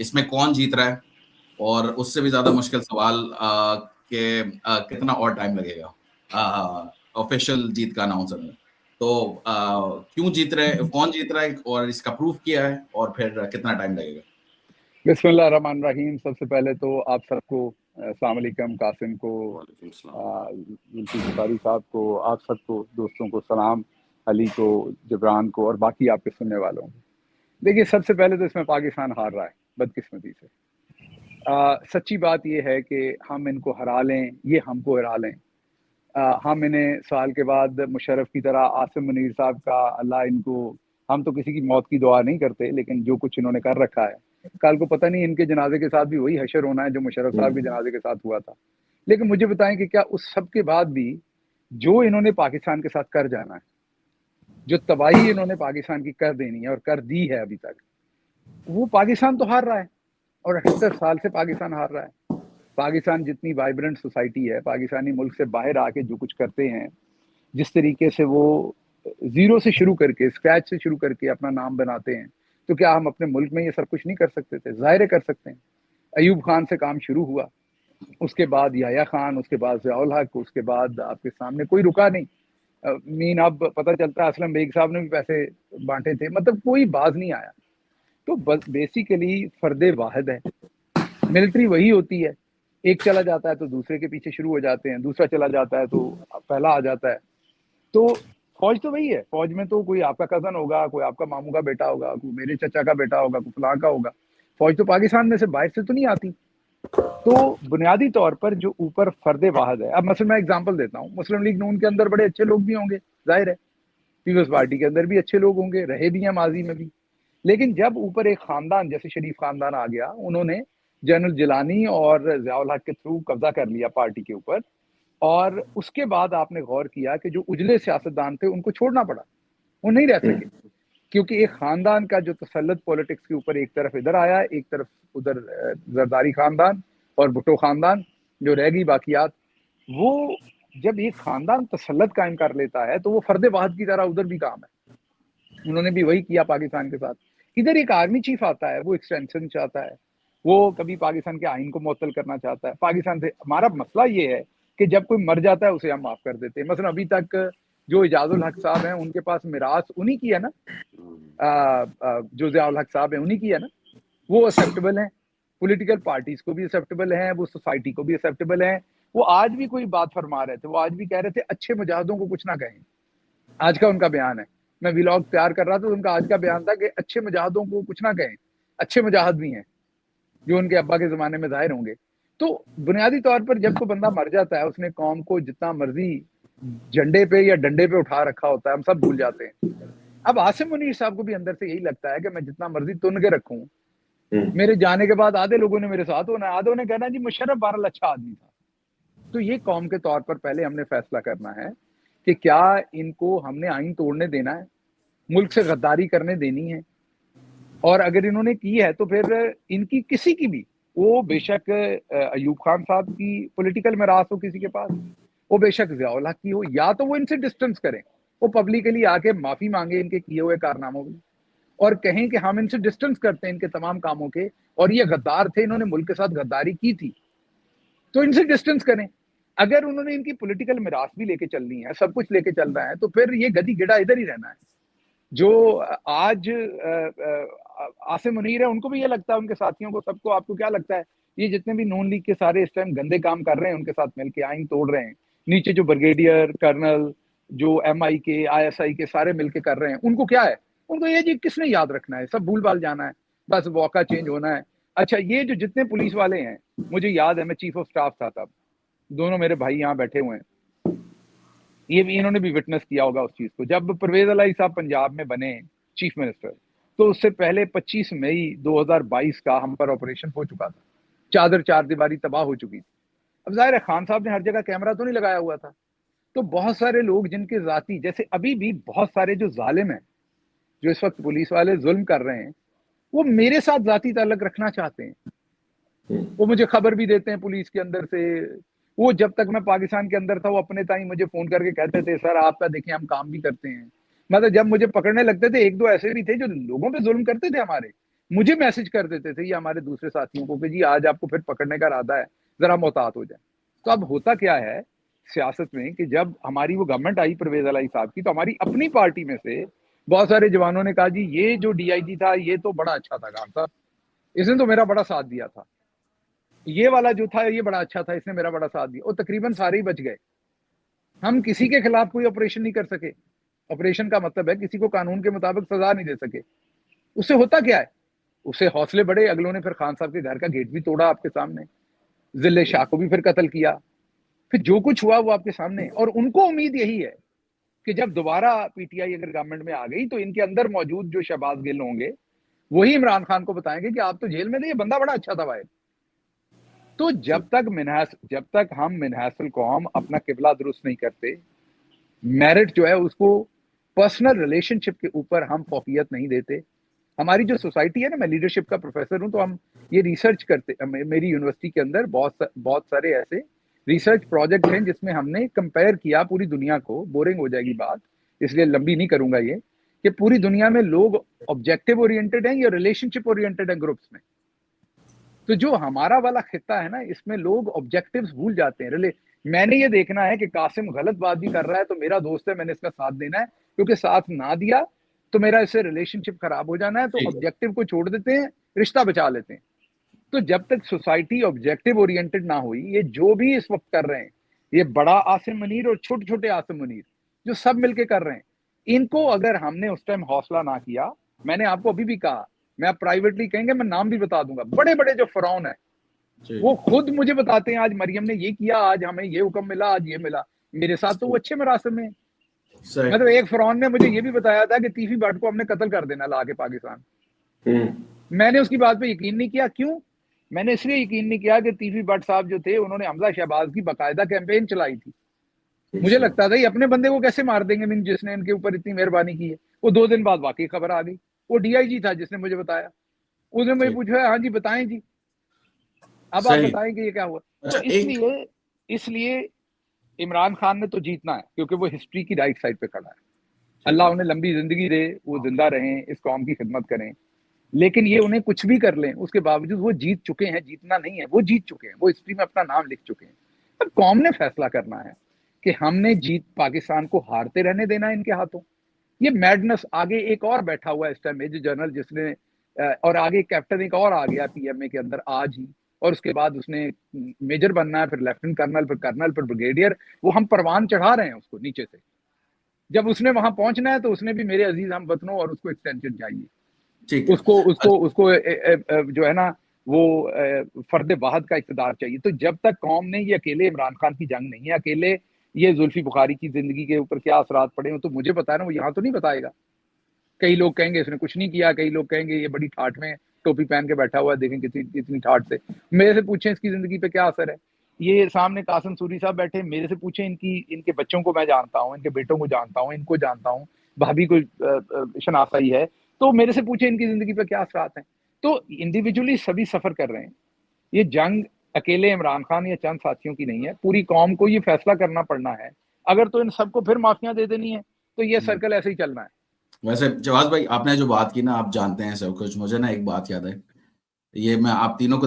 اس میں کون جیت رہا ہے، اور اس سے بھی زیادہ مشکل سوال کہ کتنا اور ٹائم لگے گا آفیشیل جیت کا اناؤنس ہونے میں. تو کیوں جیت رہے، کون جیت رہا ہے، اور اس کا پروف کیا ہے، اور پھر کتنا ٹائم لگے گا؟ بسم اللہ الرحمن الرحیم. سب سے پہلے تو آپ سب کو السلام علیکم، قاسم کو، بخاری صاحب کو، آپ سب کو دوستوں کو سلام، علی کو، جبران کو، اور باقی آپ کے سننے والوں کو. دیکھیے، سب سے پہلے تو اس میں پاکستان ہار رہا ہے بدقسمتی سے. سچی بات یہ ہے کہ ہم ان کو ہرا لیں، یہ ہم کو ہرا لیں. ہم انہیں سال کے بعد مشرف کی طرح، عاصم منیر صاحب کا اللہ ان کو، ہم تو کسی کی موت کی دعا نہیں کرتے، لیکن جو کچھ انہوں نے کر رکھا ہے، کل کو پتہ نہیں ان کے جنازے کے ساتھ بھی وہی حشر ہونا ہے جو مشرف صاحب کے جنازے کے ساتھ ہوا تھا. لیکن مجھے بتائیں کہ کیا اس سب کے بعد بھی جو انہوں نے پاکستان کے ساتھ کر جانا ہے، جو تباہی انہوں نے پاکستان کی کر دینی ہے اور کر دی ہے ابھی تک، وہ پاکستان تو ہار رہا ہے، اور 78 سال سے پاکستان ہار رہا ہے. پاکستان جتنی وائبرنٹ سوسائٹی ہے، پاکستانی ملک سے باہر آ کے جو کچھ کرتے ہیں، جس طریقے سے وہ زیرو سے شروع کر کے، اسکریچ سے شروع کر کے اپنا نام بناتے ہیں، تو کیا ہم اپنے ملک میں یہ سب کچھ نہیں کر سکتے تھے؟ ظاہر کر سکتے ہیں. ایوب خان سے کام شروع ہوا، اس کے بعد یحییٰ خان، اس کے بعد ضیاء الحق، اس کے بعد آپ کے سامنے کوئی رکا نہیں. مین اب پتہ چلتا ہے اسلم بیگ صاحب نے بھی پیسے بانٹے تھے، مطلب کوئی باز نہیں آیا. تو بس بیسیکلی فرد واحد ہے. ملٹری وہی ہوتی ہے، ایک چلا جاتا ہے تو دوسرے کے پیچھے شروع ہو جاتے ہیں، دوسرا چلا جاتا ہے تو پہلا آ جاتا ہے. تو فوج تو وہی ہے. فوج میں تو کوئی آپ کا کزن ہوگا، کوئی آپ کا ماموں کا بیٹا ہوگا، کوئی میرے چچا کا بیٹا ہوگا، کوئی فلاں کا ہوگا. فوج تو پاکستان میں سے باہر سے تو نہیں آتی. تو بنیادی طور پر جو اوپر فرد واحد ہے، اب مثلا میں اگزامپل دیتا ہوں، مسلم لیگ نون کے اندر بڑے اچھے لوگ بھی ہوں گے، ظاہر ہے. پیپلز پارٹی کے اندر بھی اچھے لوگ ہوں گے، رہے بھی ہیں ماضی میں بھی. لیکن جب اوپر ایک خاندان جیسے شریف خاندان آ گیا، انہوں نے جنرل جیلانی اور ضیاء الحق کے تھرو قبضہ کر لیا پارٹی کے اوپر، اور اس کے بعد آپ نے غور کیا کہ جو اجلے سیاستدان تھے ان کو چھوڑنا پڑا، وہ نہیں رہ سکے، کیونکہ ایک خاندان کا جو تسلط پولیٹکس کے اوپر ایک طرف ادھر آیا، ایک طرف ادھر زرداری خاندان اور بھٹو خاندان جو رہ گئی باقیات. وہ جب ایک خاندان تسلط قائم کر لیتا ہے تو وہ فرد واحد کی طرح ادھر بھی کام ہے. انہوں نے بھی وہی کیا پاکستان کے ساتھ. ادھر ایک آرمی چیف آتا ہے، وہ ایکسٹینشن چاہتا ہے، وہ کبھی پاکستان کے آئین کو معطل کرنا چاہتا ہے. پاکستان سے ہمارا مسئلہ یہ ہے کہ جب کوئی مر جاتا ہے اسے ہم معاف کر دیتے ہیں. مثلا ابھی تک جو اعجاز الحق صاحب ہیں، ان کے پاس میراث انہی کی ہے نا، جو ضیاء الحق صاحب ہیں انہی کی ہے نا. وہ ایکسیپٹیبل ہیں، پولیٹیکل پارٹیز کو بھی ایکسیپٹیبل ہیں، وہ سوسائٹی کو بھی ایکسیپٹیبل ہیں. وہ آج بھی کوئی بات فرما رہے تھے، وہ آج بھی کہہ رہے تھے اچھے مجاہدوں کو کچھ نہ کہیں. آج کا ان کا بیان ہے، میں ویلاگ تیار کر رہا تھا تو ان کا آج کا بیان تھا کہ اچھے مجاہدوں کو کچھ نہ کہیں. اچھے مجاہد بھی ہیں جو ان کے ابا کے زمانے میں ظاہر ہوں گے. تو بنیادی طور پر جب کوئی بندہ مر جاتا ہے، اس نے قوم کو جتنا مرضی جھنڈے پہ یا ڈنڈے پہ اٹھا رکھا ہوتا ہے، ہم سب بھول جاتے ہیں. اب عاصم منیر صاحب کو بھی اندر سے یہی لگتا ہے کہ میں جتنا مرضی تن کے رکھوں، میرے جانے کے بعد آدھے لوگوں نے میرے ساتھ ہونا ہے، آدھوں نے کہنا جی مشرف بہرحال اچھا آدمی تھا. تو یہ قوم کے طور پر پہلے ہم نے فیصلہ کرنا ہے کہ کیا ان کو ہم نے آئین توڑنے دینا ہے، ملک سے غداری کرنے دینی ہے. اور اگر انہوں نے کی ہے تو پھر ان کی کسی کی بھی، وہ بے شک ایوب خان صاحب کی پولیٹیکل میراث ہو کسی کے پاس، وہ بے شک ضیاء الحق کی ہو، یا تو وہ ان سے ڈسٹنس کریں، وہ پبلکلی آ کے معافی مانگے ان کے کیے ہوئے کارناموں کی، اور کہیں کہ ہم ان سے ڈسٹنس کرتے ہیں ان کے تمام کاموں کے، اور یہ غدار تھے، انہوں نے ملک کے ساتھ غداری کی تھی، تو ان سے ڈسٹنس کریں. اگر انہوں نے ان کی پولیٹیکل میراث بھی لے کے چلنی ہے، سب کچھ لے کے چل رہا ہے، تو پھر یہ گدی گڑا ادھر ہی رہنا ہے. جو آج عاصم منیر ہے، ان کو بھی یہ لگتا ہے، ان کے ساتھیوں کو، سب کو، آپ کو کیا لگتا ہے یہ جتنے بھی نون لیگ کے سارے اس ٹائم گندے کام کر رہے ہیں، ان کے ساتھ مل کے آئین توڑ رہے ہیں، نیچے جو بریگیڈیئر کرنل، جو ایم آئی کے، آئی ایس آئی کے سارے مل کے کر رہے ہیں، ان کو کیا ہے؟ ان کو یہ جی کس نے یاد رکھنا ہے، سب بھول بھال جانا ہے، بس موقع چینج ہونا ہے. اچھا، یہ جو جتنے پولیس والے ہیں، مجھے یاد ہے میں چیف آف سٹاف تھا تب، دونوں میرے بھائی یہاں بیٹھے ہوئے ہیں، یہ بھی انہوں نے بھی وٹنس کیا ہوگا اس چیز کو. جب پرویز الہی صاحب پنجاب میں بنے چیف منسٹر، تو اس سے پہلے 25 مئی 2022 کا ہم پر آپریشن ہو چکا تھا، چادر چار دیواری تباہ ہو چکی تھی. اب ظاہر ہے خان صاحب نے ہر جگہ کیمرہ تو نہیں لگایا ہوا تھا، تو بہت سارے لوگ جن کے ذاتی، جیسے ابھی بھی بہت سارے جو ظالم ہیں، جو اس وقت پولیس والے ظلم کر رہے ہیں، وہ میرے ساتھ ذاتی تعلق رکھنا چاہتے ہیں. وہ مجھے خبر بھی دیتے ہیں پولیس کے اندر سے. وہ جب تک میں پاکستان کے اندر تھا، وہ اپنے تائیں مجھے فون کر کے کہتے تھے سر آپ کا دیکھیں ہم کام بھی کرتے ہیں. مطلب جب مجھے پکڑنے لگتے تھے، ایک دو ایسے بھی تھے جو لوگوں پہ ظلم کرتے تھے ہمارے، مجھے میسج کر دیتے تھے یہ ہمارے دوسرے ساتھیوں کو کہ جی آج آپ کو پھر پکڑنے کا ارادہ ہے، ذرا محتاط ہو جائیں۔ تو اب ہوتا کیا ہے سیاست میں کہ جب ہماری وہ گورنمنٹ آئی پرویز علائی صاحب کی، تو ہماری اپنی پارٹی میں سے بہت سارے جوانوں نے کہا جی یہ جو ڈی آئی جی تھا یہ تو بڑا اچھا تھا خان صاحب، اس نے تو میرا بڑا ساتھ دیا تھا، یہ والا جو تھا یہ بڑا اچھا تھا، اس نے میرا بڑا ساتھ دیا، اور تقریباً سارے ہی بچ گئے۔ ہم کسی کے خلاف کوئی آپریشن نہیں کر سکے، آپریشن کا مطلب ہے کسی کو قانون کے مطابق سزا نہیں دے سکے۔ اس سے ہوتا کیا ہے، اس سے حوصلے بڑے، اگلوں نے پھر خان صاحب کے گھر کا گیٹ بھی توڑا آپ کے سامنے، ذل شاہ کو بھی پھر قتل کیا، پھر جو کچھ ہوا وہ آپ کے سامنے۔ اور ان کو امید یہی ہے کہ جب دوبارہ پی ٹی آئی اگر گورنمنٹ میں آ گئی تو ان کے اندر موجود جو شہباز گل ہوں گے وہی عمران خان کو بتائیں گے کہ آپ تو جیل میں تھے، یہ بندہ بڑا اچھا تھا بھائی۔ تو جب تک ہم منحاس القوم اپنا قبلہ درست نہیں کرتے، میرٹ جو ہے اس کو پرسنل ریلیشن شپ کے اوپر ہم فوقیت نہیں دیتے۔ ہماری جو سوسائٹی ہے نا، میں لیڈرشپ کا پروفیسر ہوں، تو ہم یہ ریسرچ کرتے، میری یونیورسٹی کے اندر بہت سارے ایسے ریسرچ پروجیکٹ ہیں جس میں ہم نے کمپیئر کیا پوری دنیا کو، بورنگ ہو جائے گی بات اس لیے لمبی نہیں کروں گا یہ، کہ پوری دنیا میں لوگ آبجیکٹو اورینٹڈ ہیں یا ریلیشن شپ اورینٹڈ ہیں گروپس میں۔ تو جو ہمارا والا خطہ ہے نا اس میں لوگ آبجیکٹیوز بھول جاتے ہیں۔ میں نے یہ دیکھنا ہے کہ قاسم غلط بات بھی کر رہا ہے تو میرا دوست ہے، میں نے اس کا ساتھ دینا ہے، کیونکہ ساتھ نہ دیا تو میرا اس سے ریلیشن شپ خراب ہو جانا ہے، تو آبجیکٹیو کو چھوڑ دیتے ہیں، رشتہ بچا لیتے ہیں۔ تو جب تک سوسائٹی آبجیکٹیو اورینٹڈ نہ ہوئی، یہ جو بھی اس وقت کر رہے ہیں، یہ بڑا عاصم منیر اور چھوٹے چھوٹے عاصم منیر جو سب مل کے کر رہے ہیں، ان کو اگر ہم نے اس ٹائم حوصلہ نہ کیا، میں نے آپ کو ابھی بھی کہا، میں آپ پرائیویٹلی کہیں گے، میں نام بھی بتا دوں گا، بڑے بڑے جو فرعون ہیں وہ خود مجھے بتاتے ہیں آج مریم نے یہ کیا، آج ہمیں یہ حکم ملا، آج یہ ملا، میرے ساتھ تو وہ اچھے مراسم میں۔ مطلب ایک فرعون نے مجھے یہ بھی بتایا تھا کہ تیفی بٹ کو ہم نے قتل کر دینا لا کے پاکستان۔ میں نے اس کی بات پہ یقین نہیں کیا۔ کیوں؟ میں نے اس لیے یقین نہیں کیا کہ تیفی بٹ صاحب جو تھے انہوں نے حمزہ شہباز کی باقاعدہ کیمپین چلائی تھی۔ مجھے لگتا تھا یہ اپنے بندے کو کیسے مار دیں گے جس نے ان کے اوپر اتنی مہربانی کی ہے۔ وہ 2 دن بعد واقعی خبر آ گئی، وہ ڈی آئی جی تھا جس نے مجھے بتایا، اس نے مجھے پوچھا ہاں جی بتائیں جی، اب آپ بتائیں کہ یہ کیا ہوا۔ تو اس لیے عمران خان نے تو جیتنا ہے کیونکہ وہ ہسٹری کی رائٹ سائڈ پہ کھڑا ہے۔ اللہ انہیں لمبی زندگی دے، وہ زندہ رہیں، اس قوم کی خدمت کریں، لیکن یہ انہیں کچھ بھی کر لیں اس کے باوجود وہ جیت چکے ہیں، جیتنا نہیں ہے، وہ جیت چکے ہیں، وہ ہسٹری میں اپنا نام لکھ چکے ہیں۔ اب قوم نے فیصلہ کرنا ہے کہ ہم نے جیت پاکستان کو ہارتے رہنے دینا ہے ان کے ہاتھوں۔ یہ میڈنس آگے ایک اور بیٹھا ہوا ہے اس ٹائم میجر جنرل جس نے، اور آگے کیپٹن ایک اور آ گیا پی ایم اے کے اندر آج ہی، اور اس کے بعد اس نے میجر بننا ہے، پھر لیفٹنٹ کرنل، پھر کرنل، پھر بریگیڈیئر۔ وہ ہم پروان چڑھا رہے ہیں اس کو نیچے سے، جب اس نے وہاں پہنچنا ہے تو اس نے بھی میرے عزیز ہم وطنوں اور اس کو ایکسٹینشن چاہیے، اس کو جو ہے نا وہ فرد واحد کا اقتدار چاہیے۔ تو جب تک قوم نے، یہ اکیلے عمران خان کی جنگ نہیں ہے، اکیلے یہ زلفی بخاری کی زندگی کے اوپر کیا اثرات پڑے ہوں تو مجھے پتا ہے نا، وہ یہاں تو نہیں بتائے گا۔ کئی لوگ کہیں گے اس نے کچھ نہیں کیا، کئی لوگ کہیں گے یہ بڑی ٹھاٹ میں ٹوپی پہن کے بیٹھا ہوا ہے، دیکھیں کتنی ٹھاٹ سے۔ میرے سے پوچھیں اس کی زندگی پہ کیا اثر ہے۔ یہ سامنے قاسم سوری صاحب بیٹھے، میرے سے پوچھیں ان کے بچوں کو میں جانتا ہوں، ان کے بیٹوں کو جانتا ہوں، ان کو جانتا ہوں، بھابھی کو شناسا ہی ہے، تو میرے سے پوچھیں ان کی زندگی پہ کیا اثرات ہیں۔ تو انڈیویجولی سبھی سفر کر رہے ہیں۔ یہ جنگ اکیلے عمران خان یا چند ساتھیوں کی نہیں ہے، پوری قوم کو یہ فیصلہ کرنا پڑنا ہے۔ اگر تو ان سب کو پھر معافیاں دے دینی ہے تو یہ سرکل ایسے ہی چلنا ہے۔ ویسے جواز بھائی آپ نے جو بات کی نا، آپ جانتے ہیں سب کچھ، مجھے نا ایک بات یاد ہے، یہ میں آپ تینوں کو